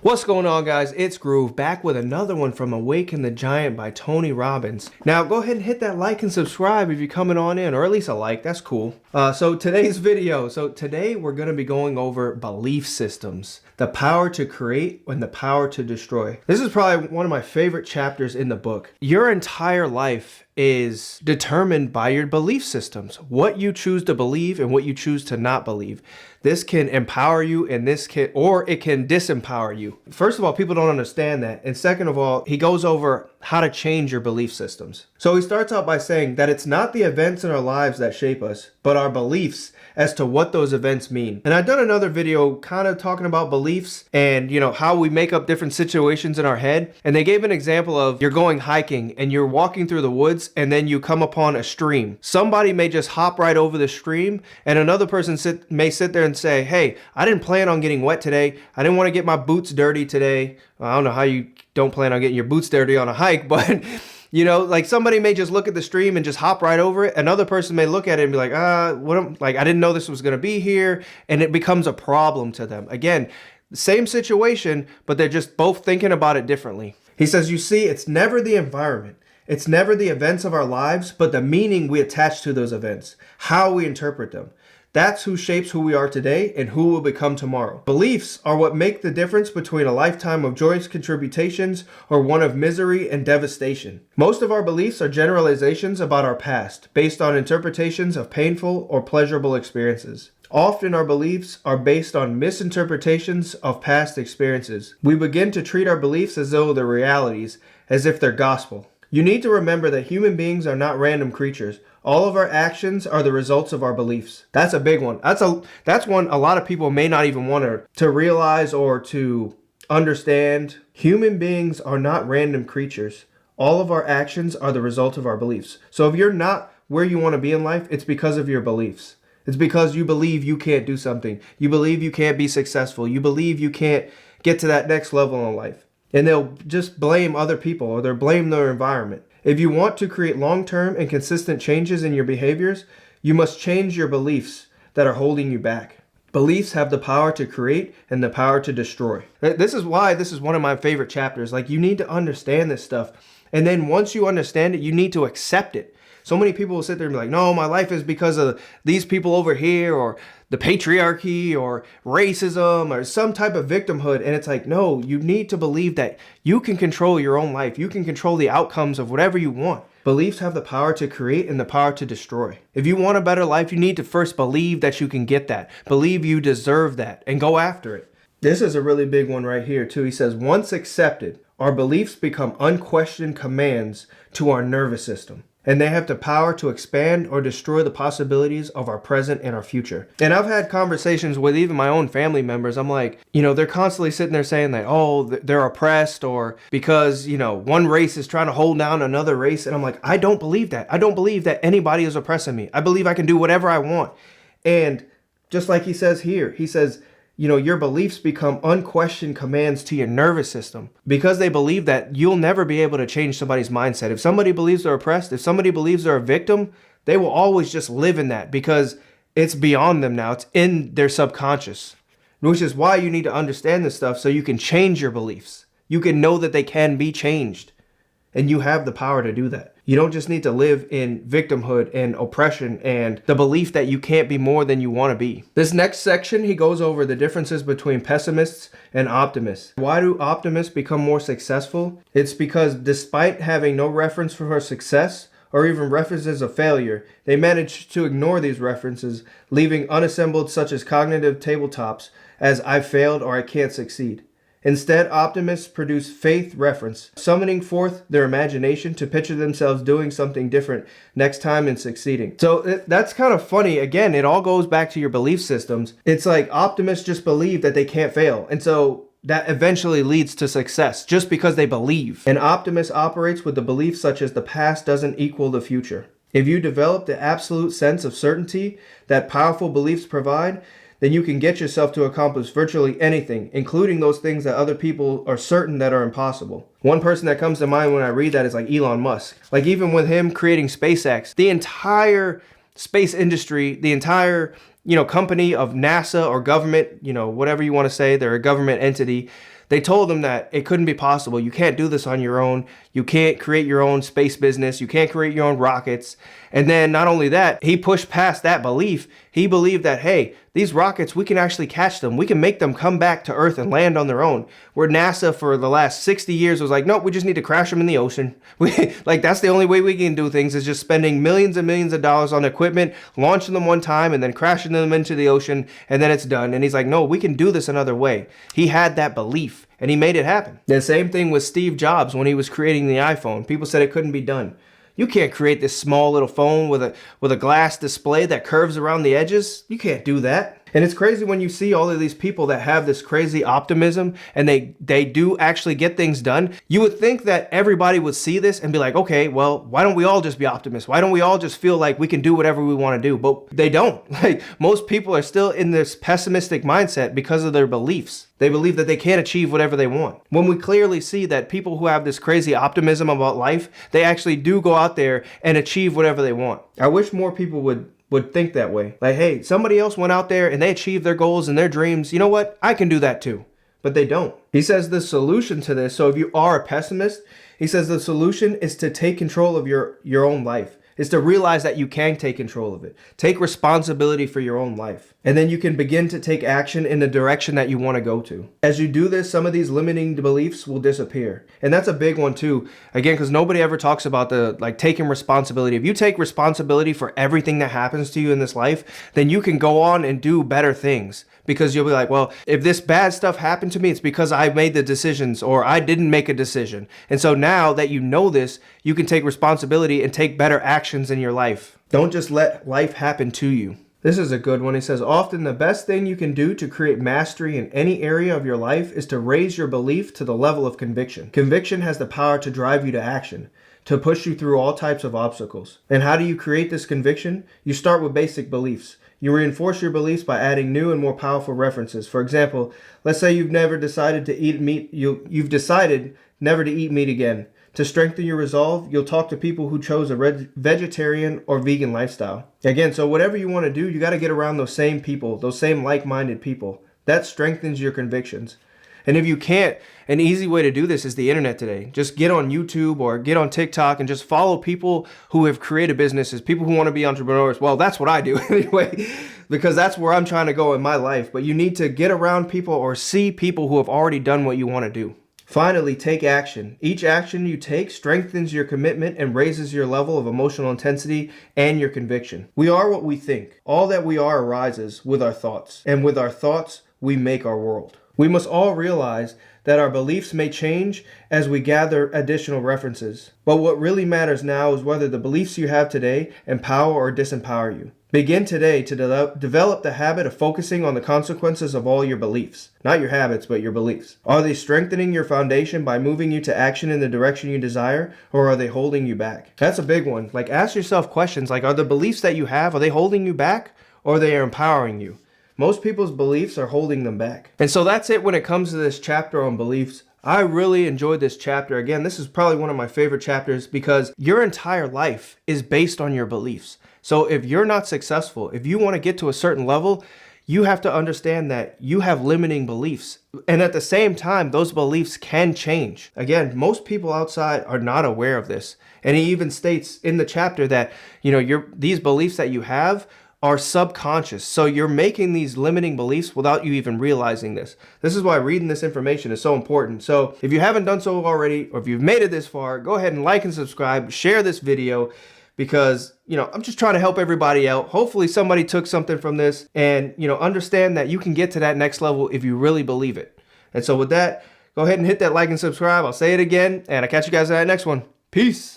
What's going on, guys? It's Groove, back with another one from Awaken the Giant by Tony Robbins. Now go ahead and hit that like and subscribe if you're coming on in, or at least a like, that's cool. Today we're going to be going over belief systems, the power to create and the power to destroy. This is probably one of my favorite chapters in the book. Your entire life is determined by your belief systems, what you choose to believe and what you choose to not believe. This can empower you and it can disempower you. First of all, people don't understand that. And second of all, he goes over how to change your belief systems. So he starts out by saying that it's not the events in our lives that shape us, but our beliefs as to what those events mean. And I've done another video kind of talking about beliefs and, how we make up different situations in our head. And they gave an example of you're going hiking and you're walking through the woods and then you come upon a stream. Somebody may just hop right over the stream and another person may sit there and say, hey, I didn't plan on getting wet today. I didn't want to get my boots dirty today. Well, I don't know how you don't plan on getting your boots dirty on a hike, but like somebody may just look at the stream and just hop right over it. Another person may look at it and be like, I didn't know this was going to be here. And it becomes a problem to them. Again, same situation, but they're just both thinking about it differently. He says, you see, it's never the environment. It's never the events of our lives, but the meaning we attach to those events, how we interpret them. That's who shapes who we are today and who we'll become tomorrow. Beliefs are what make the difference between a lifetime of joyous contributions or one of misery and devastation. Most of our beliefs are generalizations about our past, based on interpretations of painful or pleasurable experiences. Often our beliefs are based on misinterpretations of past experiences. We begin to treat our beliefs as though they're realities, as if they're gospel. You need to remember that human beings are not random creatures. All of our actions are the results of our beliefs. That's a big one. That's one a lot of people may not even want to realize or to understand. Human beings are not random creatures. All of our actions are the result of our beliefs. So if you're not where you want to be in life, it's because of your beliefs. It's because you believe you can't do something. You believe you can't be successful. You believe you can't get to that next level in life. And they'll just blame other people or they'll blame their environment. If you want to create long-term and consistent changes in your behaviors, you must change your beliefs that are holding you back. Beliefs have the power to create and the power to destroy. This is why this is one of my favorite chapters. Like, you need to understand this stuff. And then once you understand it, you need to accept it. So many people will sit there and be like, no, my life is because of these people over here, or the patriarchy, or racism, or some type of victimhood. And it's like, no, you need to believe that you can control your own life. You can control the outcomes of whatever you want. Beliefs have the power to create and the power to destroy. If you want a better life, you need to first believe that you can get that. Believe you deserve that and go after it. This is a really big one right here too. He says, once accepted, our beliefs become unquestioned commands to our nervous system. And they have the power to expand or destroy the possibilities of our present and our future. And I've had conversations with even my own family members. I'm like, they're constantly sitting there saying that, oh, they're oppressed, or because, one race is trying to hold down another race. And I'm like, I don't believe that. I don't believe that anybody is oppressing me. I believe I can do whatever I want. And just like he says here, he says, your beliefs become unquestioned commands to your nervous system. Because they believe that, you'll never be able to change somebody's mindset. If somebody believes they're oppressed, if somebody believes they're a victim, they will always just live in that because it's beyond them now. It's in their subconscious, which is why you need to understand this stuff so you can change your beliefs. You can know that they can be changed, and you have the power to do that. You don't just need to live in victimhood and oppression and the belief that you can't be more than you want to be. This next section, he goes over the differences between pessimists and optimists. Why do optimists become more successful? It's because despite having no reference for success or even references of failure, they manage to ignore these references, leaving unassembled such as cognitive tabletops as I failed or I can't succeed. Instead, optimists produce faith reference, summoning forth their imagination to picture themselves doing something different next time and succeeding. So that's kind of funny. Again, it all goes back to your belief systems. It's like optimists just believe that they can't fail. And so that eventually leads to success just because they believe. An optimist operates with the belief such as the past doesn't equal the future. If you develop the absolute sense of certainty that powerful beliefs provide, then you can get yourself to accomplish virtually anything, including those things that other people are certain that are impossible. One person that comes to mind when I read that is like Elon Musk. Like, even with him creating SpaceX, the entire space industry, the entire, company of NASA or government, whatever you want to say, they're a government entity. They told him that it couldn't be possible. You can't do this on your own. You can't create your own space business. You can't create your own rockets. And then not only that, he pushed past that belief. He believed that, hey, these rockets, we can actually catch them. We can make them come back to Earth and land on their own. Where NASA for the last 60 years was like, nope, we just need to crash them in the ocean. Like, that's the only way we can do things, is just spending millions and millions of dollars on equipment, launching them one time and then crashing them into the ocean, and then it's done. And he's like, no, we can do this another way. He had that belief and he made it happen. The same thing with Steve Jobs when he was creating the iPhone. People said it couldn't be done. You can't create this small little phone with a glass display that curves around the edges. You can't do that. And it's crazy when you see all of these people that have this crazy optimism and they do actually get things done. You would think that everybody would see this and be like, okay, well, why don't we all just be optimists? Why don't we all just feel like we can do whatever we want to do? But they don't. Like, most people are still in this pessimistic mindset because of their beliefs. They believe that they can't achieve whatever they want. When we clearly see that people who have this crazy optimism about life, they actually do go out there and achieve whatever they want. I wish more people would think that way. Like, hey, somebody else went out there and they achieved their goals and their dreams. You know what? I can do that too. But they don't. He says the solution to this, so if you are a pessimist, he says the solution is to take control of your own life. Is to realize that you can take control of it. Take responsibility for your own life. And then you can begin to take action in the direction that you want to go to. As you do this, some of these limiting beliefs will disappear. And that's a big one too. Again, because nobody ever talks about taking responsibility. If you take responsibility for everything that happens to you in this life, then you can go on and do better things. Because you'll be like, well, if this bad stuff happened to me, it's because I made the decisions or I didn't make a decision. And so now that you know this, you can take responsibility and take better actions in your life. Don't just let life happen to you. This is a good one. He says, often the best thing you can do to create mastery in any area of your life is to raise your belief to the level of conviction. Conviction has the power to drive you to action, to push you through all types of obstacles. And how do you create this conviction? You start with basic beliefs. You reinforce your beliefs by adding new and more powerful references. For example, let's say you've never decided to eat meat. You've decided never to eat meat again. To strengthen your resolve, you'll talk to people who chose a vegetarian or vegan lifestyle. Again, so whatever you want to do, you got to get around those same people, those same like-minded people. That strengthens your convictions. And if you can't, an easy way to do this is the internet today. Just get on YouTube or get on TikTok and just follow people who have created businesses, people who want to be entrepreneurs. Well, that's what I do anyway, because that's where I'm trying to go in my life. But you need to get around people or see people who have already done what you want to do. Finally, take action. Each action you take strengthens your commitment and raises your level of emotional intensity and your conviction. We are what we think. All that we are arises with our thoughts. And with our thoughts, we make our world. We must all realize that our beliefs may change as we gather additional references. But what really matters now is whether the beliefs you have today empower or disempower you. Begin today to develop the habit of focusing on the consequences of all your beliefs. Not your habits, but your beliefs. Are they strengthening your foundation by moving you to action in the direction you desire, or are they holding you back? That's a big one. Like, ask yourself questions like, are the beliefs that you have, are they holding you back, or are they empowering you? Most people's beliefs are holding them back. And so that's it when it comes to this chapter on beliefs. I really enjoyed this chapter. Again, this is probably one of my favorite chapters because your entire life is based on your beliefs. So if you're not successful, if you want to get to a certain level, you have to understand that you have limiting beliefs. And at the same time, those beliefs can change. Again, most people outside are not aware of this. And he even states in the chapter that, these beliefs that you have are subconscious. So you're making these limiting beliefs without you even realizing this. This is why reading this information is so important. So if you haven't done so already, or if you've made it this far, go ahead and like and subscribe, share this video, because, I'm just trying to help everybody out. Hopefully somebody took something from this and, understand that you can get to that next level if you really believe it. And so with that, go ahead and hit that like and subscribe. I'll say it again, and I'll catch you guys in that next one. Peace.